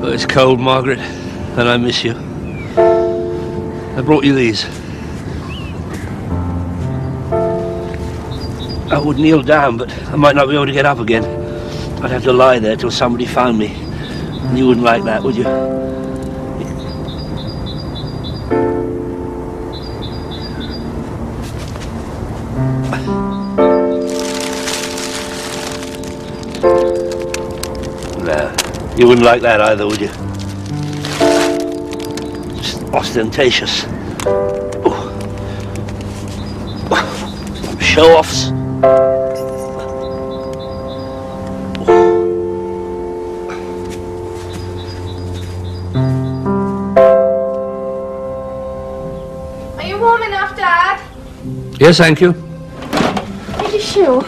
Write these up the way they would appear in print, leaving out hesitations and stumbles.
Oh, it's cold, Margaret, and I miss you. I brought you these. I would kneel down, but I might not be able to get up again. I'd have to lie there till somebody found me. And you wouldn't like that, would you? No, you wouldn't like that either, would you? Just ostentatious. Show-offs. Are you warm enough, Dad? Yes, thank you. Are you sure?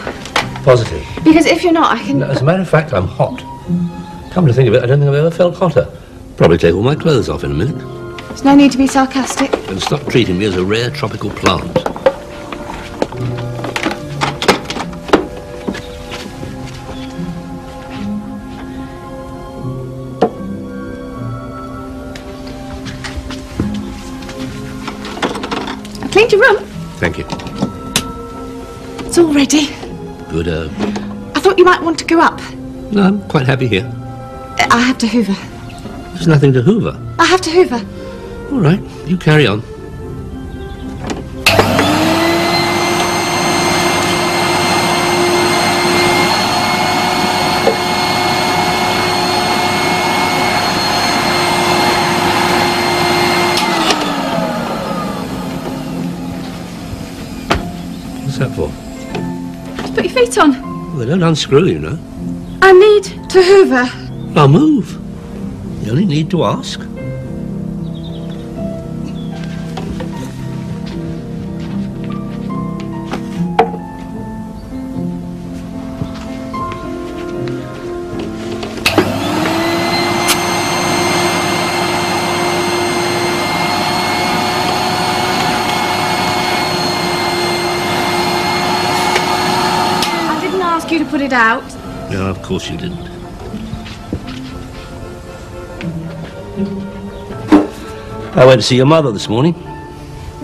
Positive. Because if you're not, I can... No, as a matter of fact, I'm hot. Come to think of it, I don't think I've ever felt hotter. Probably take all my clothes off in a minute. There's no need to be sarcastic. And stop treating me as a rare tropical plant. I cleaned your room. Thank you. It's all ready. Good, I thought you might want to go up. No, I'm quite happy here. I have to hoover. There's nothing to hoover. I have to hoover. All right, you carry on. What's that for? Just put your feet on. Well, they don't unscrew, you know. I need to hoover. I'll move. You only need to ask. I didn't ask you to put it out. No, of course you didn't. I went to see your mother this morning.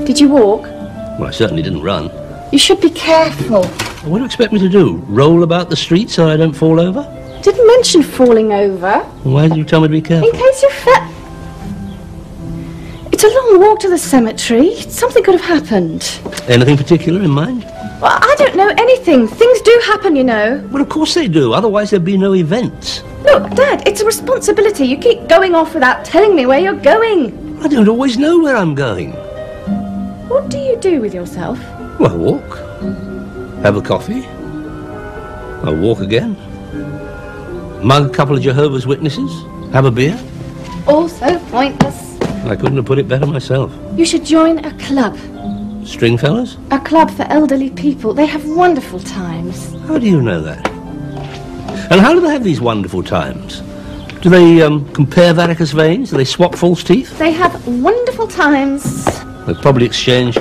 Did you walk? Well, I certainly didn't run. You should be careful. What do you expect me to do? Roll about the street so I don't fall over? I didn't mention falling over. Why did you tell me to be careful? In case you fell. It's a long walk to the cemetery. Something could have happened. Anything particular in mind? Well, I don't know anything. Things do happen, you know. Well, of course they do. Otherwise there'd be no events. Look, Dad, it's a responsibility. You keep going off without telling me where you're going. I don't always know where I'm going. What do you do with yourself? Well, I walk. Have a coffee. I'll walk again. Mug a couple of Jehovah's Witnesses. Have a beer. Also pointless. I couldn't have put it better myself. You should join a club. Stringfellas? A club for elderly people. They have wonderful times. How do you know that? And how do they have these wonderful times? Do they compare varicose veins? Do they swap false teeth? They have wonderful times. They probably exchange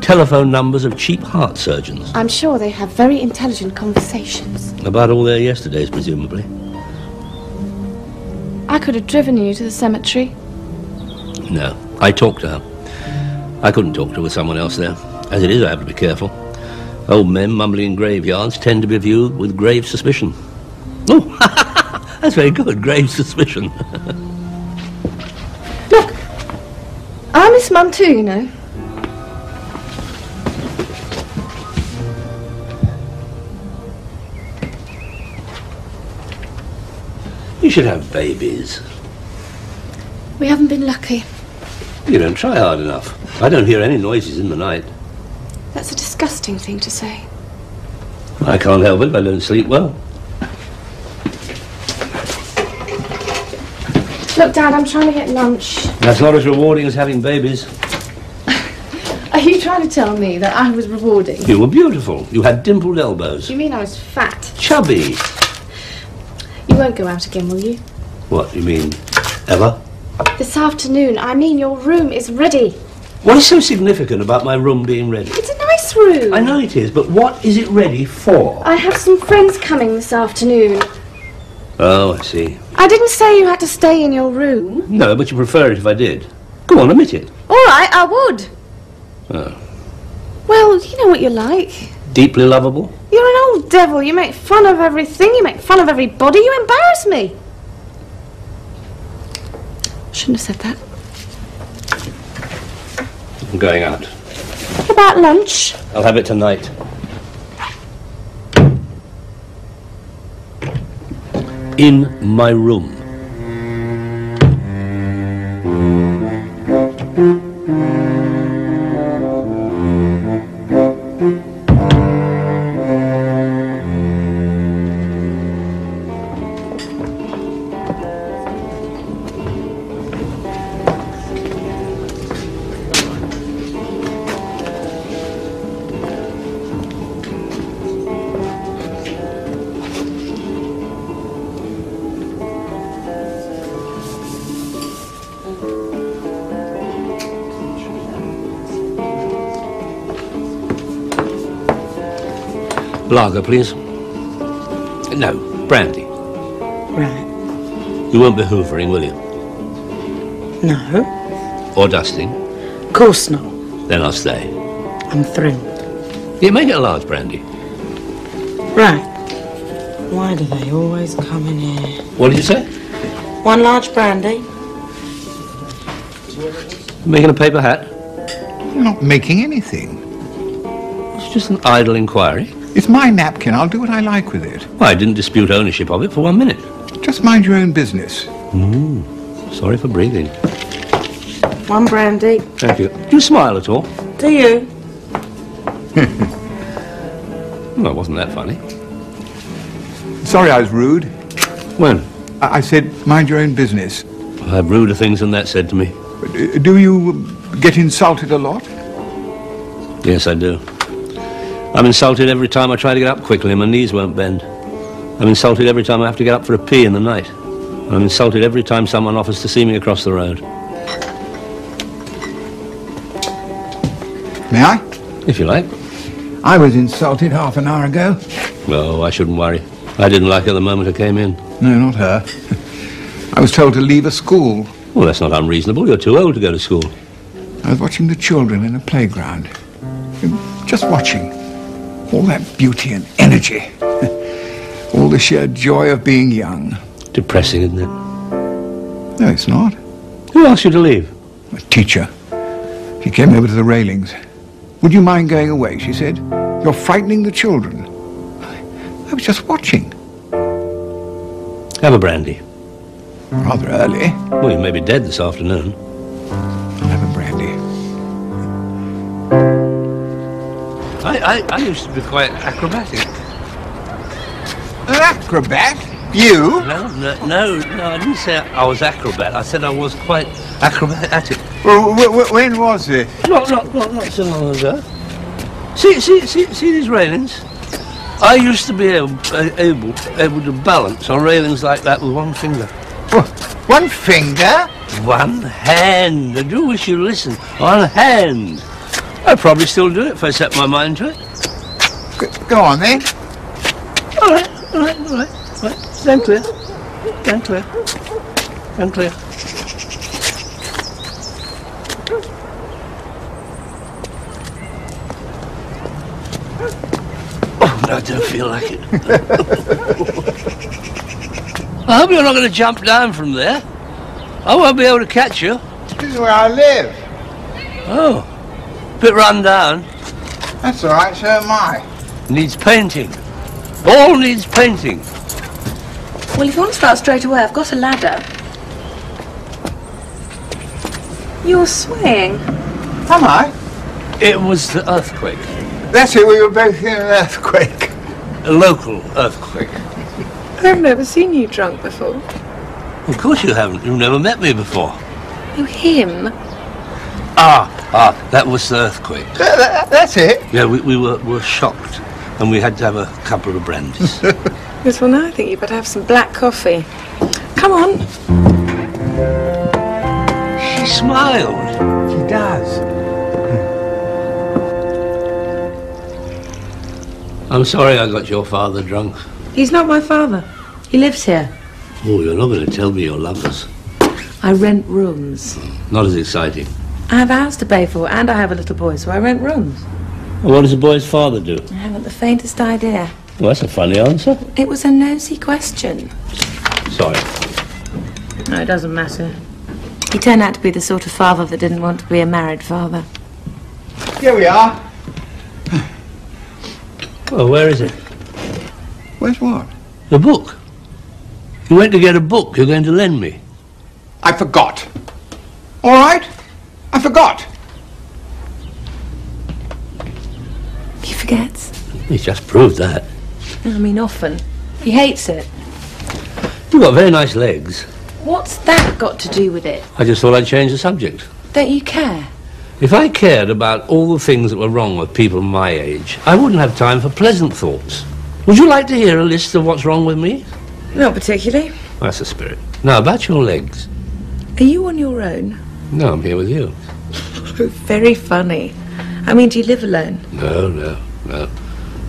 telephone numbers of cheap heart surgeons. I'm sure they have very intelligent conversations. About all their yesterdays, presumably. I could have driven you to the cemetery. No, I talked to her. I couldn't talk to her with someone else there. As it is, I have to be careful. Old men mumbling in graveyards tend to be viewed with grave suspicion. Oh, that's very good, grave suspicion. Look, I miss Mum too, you know. You should have babies. We haven't been lucky. You don't try hard enough. I don't hear any noises in the night. That's a disgusting thing to say. I can't help it if I don't sleep well. Look, Dad, I'm trying to get lunch. That's not as rewarding as having babies. Are you trying to tell me that I was rewarding? You were beautiful. You had dimpled elbows. You mean I was fat? Chubby. You won't go out again, will you? What, you mean, ever? This afternoon. I mean, your room is ready. What is so significant about my room being ready? It's a nice room. I know it is, but what is it ready for? I have some friends coming this afternoon. Oh, I see. I didn't say you had to stay in your room. No, but you prefer it if I did. Go on, admit it. All right, I would. Oh. Well, you know what you're like. Deeply lovable? You're an old devil. You make fun of everything. You make fun of everybody. You embarrass me. Shouldn't have said that. I'm going out. What about lunch? I'll have it tonight. In my room. Lager, please. No, brandy. Right. You won't be hoovering, will you? No. Or dusting? Of course not. Then I'll stay. I'm thrilled. You make it a large brandy. Right. Why do they always come in here? What did you say? One large brandy. Making a paper hat? I'm not making anything. It's just an idle inquiry. It's my napkin. I'll do what I like with it. Well, I didn't dispute ownership of it for 1 minute. Just mind your own business. Sorry for breathing. One brandy. Thank you. Do you smile at all? Do you? Well, wasn't that funny? Sorry I was rude. When? I said, mind your own business. I have ruder things than that said to me. Do you get insulted a lot? Yes, I do. I'm insulted every time I try to get up quickly and my knees won't bend. I'm insulted every time I have to get up for a pee in the night. I'm insulted every time someone offers to see me across the road. May I? If you like. I was insulted half an hour ago. Oh, I shouldn't worry. I didn't like her the moment I came in. No, not her. I was told to leave a school. Well, that's not unreasonable. You're too old to go to school. I was watching the children in a playground. Just watching. All that beauty and energy. All the sheer joy of being young. Depressing, isn't it? No, it's not. Who asked you to leave? A teacher. She came over to the railings. Would you mind going away, she said. You're frightening the children. I was just watching. Have a brandy. Rather early. Well, you may be dead this afternoon. I'll have a brandy. I used to be quite acrobatic. An acrobat? You? No, I didn't say I was acrobat. I said I was quite acrobatic. Well, when was it? Not so long ago. See these railings? I used to be able to balance on railings like that with one finger. Well, one finger? One hand. I do wish you'd listen. One hand. I'd probably still do it if I set my mind to it. Go on, then. All right. Stand clear. Stand clear. Oh, no, I don't feel like it. I hope you're not going to jump down from there. I won't be able to catch you. This is where I live. Oh, bit run down. That's all right, so am I. Needs painting. All needs painting. Well, if you want to start straight away, I've got a ladder. You're swaying. Am I? It was the earthquake. That's it, we were both in an earthquake. A local earthquake. I've never seen you drunk before. Of course you haven't. You've never met me before. Oh, him? That was the earthquake. That's it. Yeah, we were shocked. And we had to have a couple of brandies. Yes, well, now I think you better have some black coffee. Come on. She smiled. She does. I'm sorry I got your father drunk. He's not my father. He lives here. Oh, you're not going to tell me you're lovers. I rent rooms. Not as exciting. I have a house to pay for, and I have a little boy, so I rent rooms. Well, what does the boy's father do? I haven't the faintest idea. Well, that's a funny answer. It was a nosy question. Sorry. No, it doesn't matter. He turned out to be the sort of father that didn't want to be a married father. Here we are. Well, where is it? Where's what? The book. You went to get a book you're going to lend me. I forgot. All right? I forgot. He forgets. He's just proved that. I mean, often. He hates it. You've got very nice legs. What's that got to do with it? I just thought I'd change the subject. Don't you care? If I cared about all the things that were wrong with people my age, I wouldn't have time for pleasant thoughts. Would you like to hear a list of what's wrong with me? Not particularly. That's the spirit. Now, about your legs. Are you on your own? No, I'm here with you. Very funny. I mean, do you live alone? No.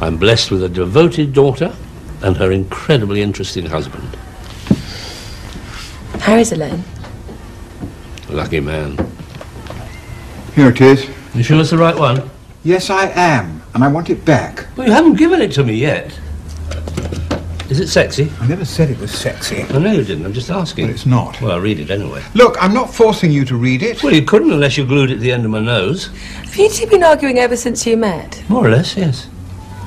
I'm blessed with a devoted daughter and her incredibly interesting husband. Harry's alone. Lucky man. Here it is. You sure it's the right one? Yes, I am. And I want it back. Well, you haven't given it to me yet. Is it sexy? I never said it was sexy. I know you didn't. I'm just asking. But it's not. Well, I'll read it anyway. Look, I'm not forcing you to read it. Well, you couldn't unless you glued it to the end of my nose. Have you two been arguing ever since you met? More or less, yes.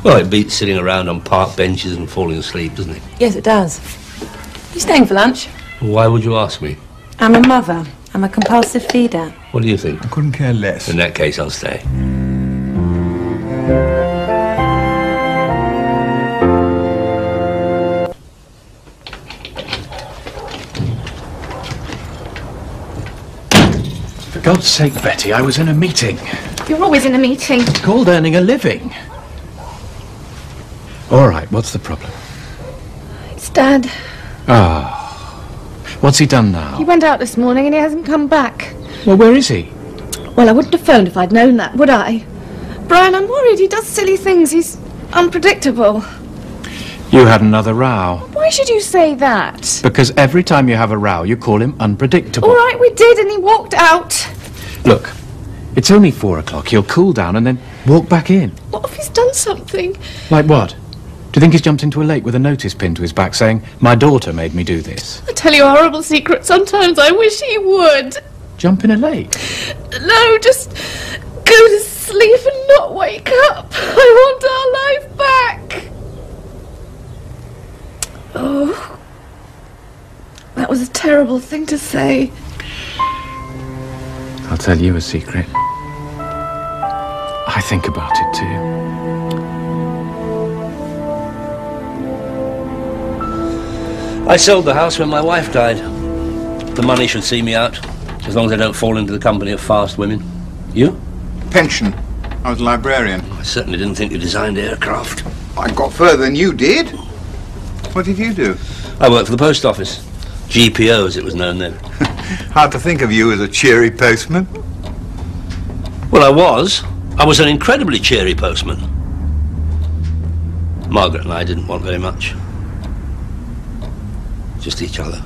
Well, it beats sitting around on park benches and falling asleep, doesn't it? Yes, it does. You staying for lunch? Why would you ask me? I'm a mother. I'm a compulsive feeder. What do you think? I couldn't care less. In that case, I'll stay. For God's sake, Betty, I was in a meeting. You're always in a meeting. It's called earning a living. All right, what's the problem? It's Dad. Ah. What's he done now? He went out this morning and he hasn't come back. Well, where is he? Well, I wouldn't have phoned if I'd known that, would I? Brian, I'm worried. He does silly things. He's unpredictable. You had another row. Why should you say that? Because every time you have a row, you call him unpredictable. All right, we did, and he walked out. Look, it's only 4 o'clock. He'll cool down and then walk back in. What if he's done something? Like what? Do you think he's jumped into a lake with a notice pinned to his back saying, "My daughter made me do this"? I tell you a horrible secret. Sometimes I wish he would. Jump in a lake? No, just go to sleep and not wake up. I want our life back. Oh, that was a terrible thing to say. I'll tell you a secret. I think about it too. I sold the house when my wife died. The money should see me out, as long as I don't fall into the company of fast women. You? Pension. I was a librarian. I certainly didn't think you designed aircraft. I got further than you did. What did you do? I worked for the post office. GPO, as it was known then. Hard to think of you as a cheery postman. Well, I was an incredibly cheery postman. Margaret and I didn't want very much. Just each other.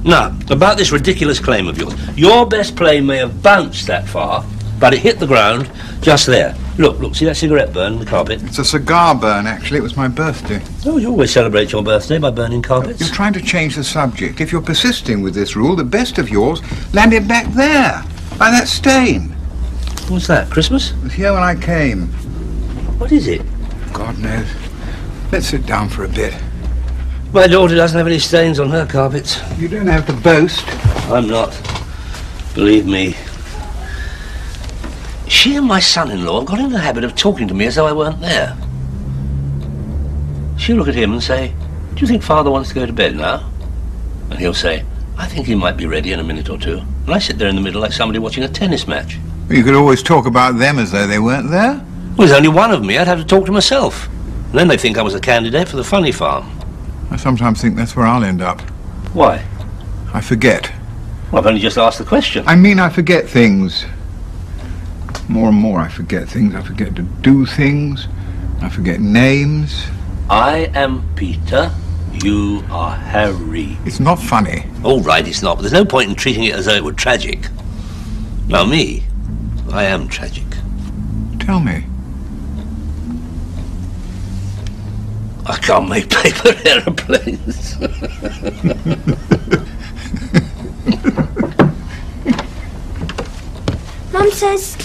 Now, about this ridiculous claim of yours. Your best plane may have bounced that far, but it hit the ground just there. Look, see that cigarette burn on the carpet? It's a cigar burn, actually. It was my birthday. Oh, you always celebrate your birthday by burning carpets. You're trying to change the subject. If you're persisting with this rule, the best of yours landed back there, by that stain. What's that, Christmas? It was here when I came. What is it? God knows. Let's sit down for a bit. My daughter doesn't have any stains on her carpets. You don't have to boast. I'm not. Believe me. She and my son-in-law got into the habit of talking to me as though I weren't there. She'll look at him and say, "Do you think Father wants to go to bed now?" And he'll say, "I think he might be ready in a minute or two." And I sit there in the middle like somebody watching a tennis match. Well, you could always talk about them as though they weren't there. Well, there's only one of me. I'd have to talk to myself. And then they think I was a candidate for the funny farm. I sometimes think that's where I'll end up. Why? I forget. Well, I've only just asked the question. I mean, I forget things. More and more I forget things. I forget to do things. I forget names. I am Peter. You are Harry. It's not funny. All right, it's not, but there's no point in treating it as though it were tragic. Now, me, I am tragic. Tell me. I can't make paper aeroplanes. Mum says...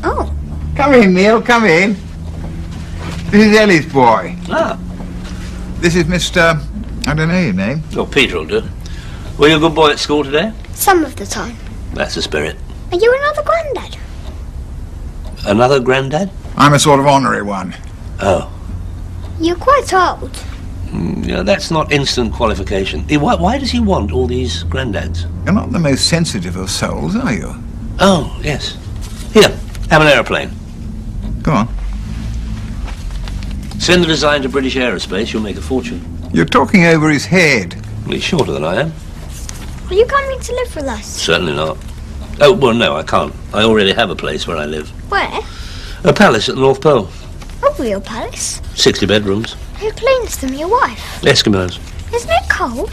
Oh. Come in, Neil, come in. This is Ellie's boy. Ah. This is Mr... I don't know your name. Oh, Peter will do. Were you a good boy at school today? Some of the time. That's the spirit. Are you another granddad? Another granddad? I'm a sort of honorary one. Oh. You're quite old. Yeah, that's not instant qualification. Why does he want all these granddads? You're not the most sensitive of souls, are you? Oh, yes. Here, have an aeroplane. Go on. Send the design to British Aerospace, you'll make a fortune. You're talking over his head. Well, he's shorter than I am. Are you coming to live with us? Certainly not. Oh, well, no, I can't. I already have a place where I live. Where? A palace at the North Pole. A real palace? 60 bedrooms. Who cleans them? Your wife? Eskimos. Isn't it cold?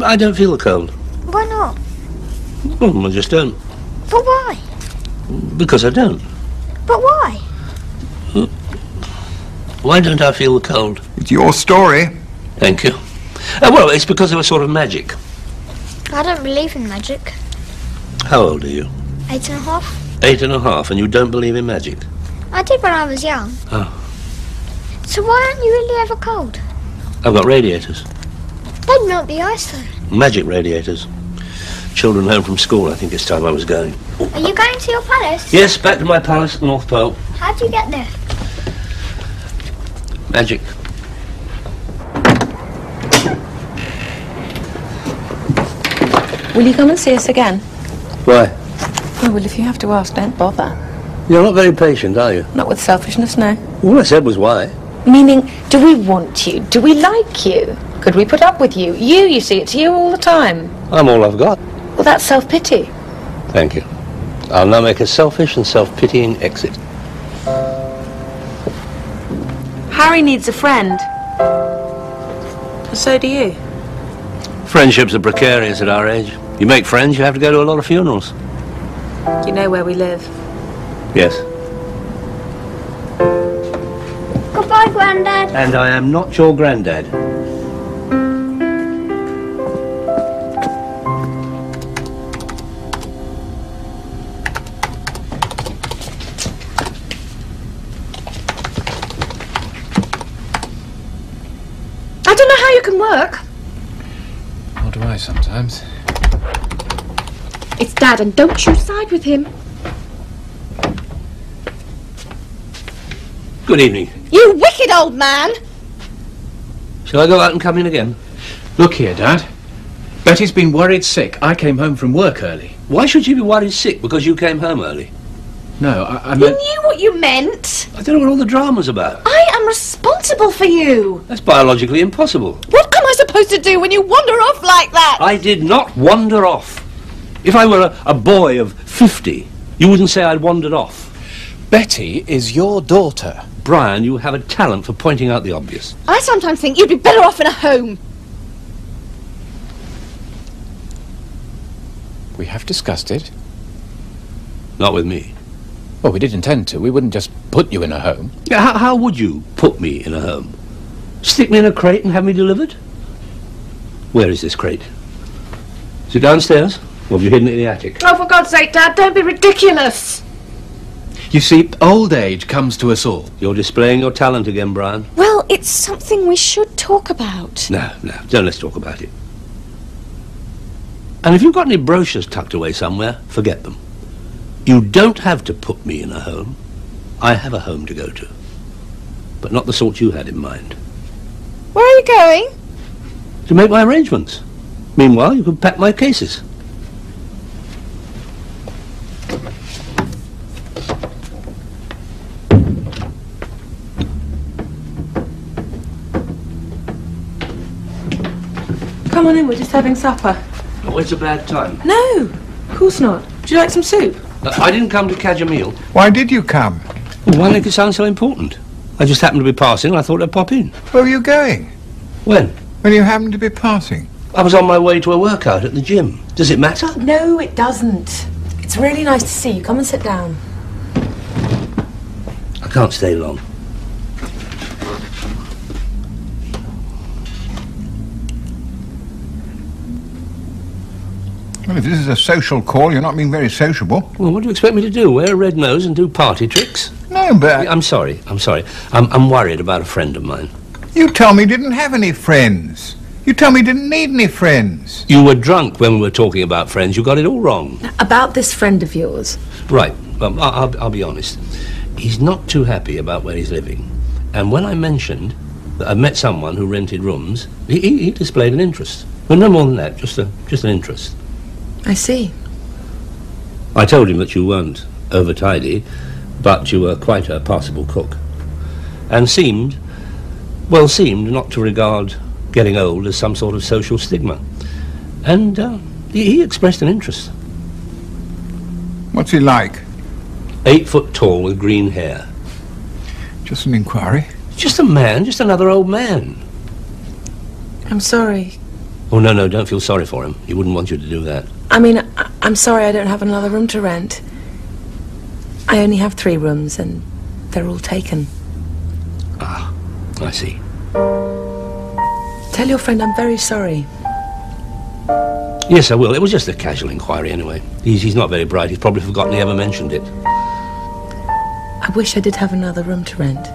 I don't feel the cold. Why not? Well, I just don't. But why? Because I don't. But why? Why don't I feel the cold? It's your story. Thank you. Well, it's because of a sort of magic. I don't believe in magic. How old are you? 8.5. 8.5, and you don't believe in magic? I did when I was young. Oh. So why aren't you really ever cold? I've got radiators. They'd melt the ice though. Magic radiators. Children home from school, I think it's time I was going. Are you going to your palace? Yes, back to my palace at the North Pole. How do you get there? Magic. Will you come and see us again? Why? Oh, well, if you have to ask, don't bother. You're not very patient, are you? Not with selfishness, no. All I said was why. Meaning, do we want you? Do we like you? Could we put up with you? You see, it's you all the time. I'm all I've got. Well, that's self-pity. Thank you. I'll now make a selfish and self-pitying exit. Harry needs a friend. So do you. Friendships are precarious at our age. You make friends, you have to go to a lot of funerals. You know where we live. Yes. Goodbye, Grandad. And I am not your granddad. I don't know how you can work. Or do I sometimes? It's Dad, and don't you side with him. Good evening. You wicked old man! Shall I go out and come in again? Look here, Dad. Betty's been worried sick. I came home from work early. Why should you be worried sick because you came home early? No, I You meant... knew what you meant. I don't know what all the drama's about. I am responsible for you. That's biologically impossible. What am I supposed to do when you wander off like that? I did not wander off. If I were a boy of 50, you wouldn't say I'd wandered off. Betty is your daughter. Brian, you have a talent for pointing out the obvious. I sometimes think you'd be better off in a home. We have discussed it. Not with me. Well, we did intend to. We wouldn't just put you in a home. Yeah, how would you put me in a home? Stick me in a crate and have me delivered? Where is this crate? Is it downstairs? Or have you hidden it in the attic? Oh, for God's sake, Dad, don't be ridiculous. You see, old age comes to us all. You're displaying your talent again, Brian. Well, it's something we should talk about. No, don't let's talk about it. And if you've got any brochures tucked away somewhere, forget them. You don't have to put me in a home. I have a home to go to. But not the sort you had in mind. Where are you going? To make my arrangements. Meanwhile, you can pack my cases. Come on in, we're just having supper. Oh, it's a bad time. No, of course not. Would you like some soup? I didn't come to catch a meal. Why did you come? Why make it sound so important? I just happened to be passing and I thought I'd pop in. Where were you going? When? When you happened to be passing? I was on my way to a workout at the gym. Does it matter? No, it doesn't. It's really nice to see you. Come and sit down. I can't stay long. Well, if this is a social call, you're not being very sociable. Well, what do you expect me to do? Wear a red nose and do party tricks? No, but... I'm sorry. I'm worried about a friend of mine. You told me you didn't have any friends. You told me you didn't need any friends. You were drunk when we were talking about friends. You got it all wrong. About this friend of yours. Right. Well, I'll be honest. He's not too happy about where he's living. And when I mentioned that I met someone who rented rooms, he displayed an interest. Well, no more than that, just an interest. I see. I told him that you weren't over-tidy, but you were quite a passable cook. And seemed not to regard getting old as some sort of social stigma. And he expressed an interest. What's he like? 8 foot tall with green hair. Just an inquiry. Just a man, just another old man. I'm sorry. Oh, no, don't feel sorry for him. He wouldn't want you to do that. I mean, I'm sorry I don't have another room to rent. I only have 3 rooms and they're all taken. Ah, I see. Tell your friend I'm very sorry. Yes, I will. It was just a casual inquiry anyway. He's not very bright. He's probably forgotten he ever mentioned it. I wish I did have another room to rent.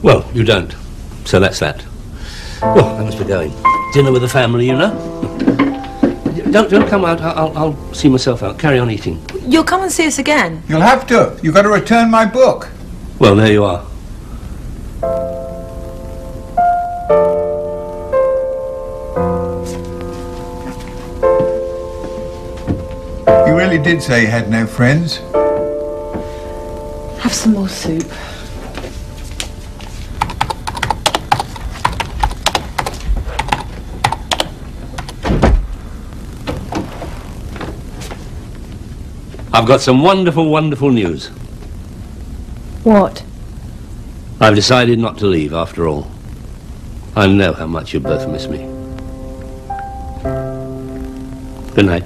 Well, you don't. So that's that. Well, I must be going. Dinner with the family, you know? Don't come out. I'll see myself out. Carry on eating. You'll come and see us again? You'll have to. You've got to return my book. Well, there you are. You really did say you had no friends. Have some more soup. I've got some wonderful, wonderful news. What? I've decided not to leave after all. I know how much you both miss me. Good night.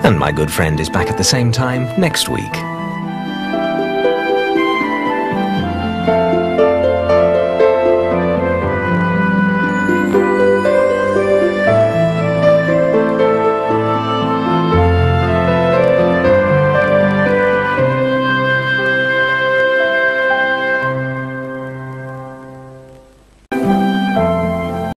And My Good Friend is back at the same time next week.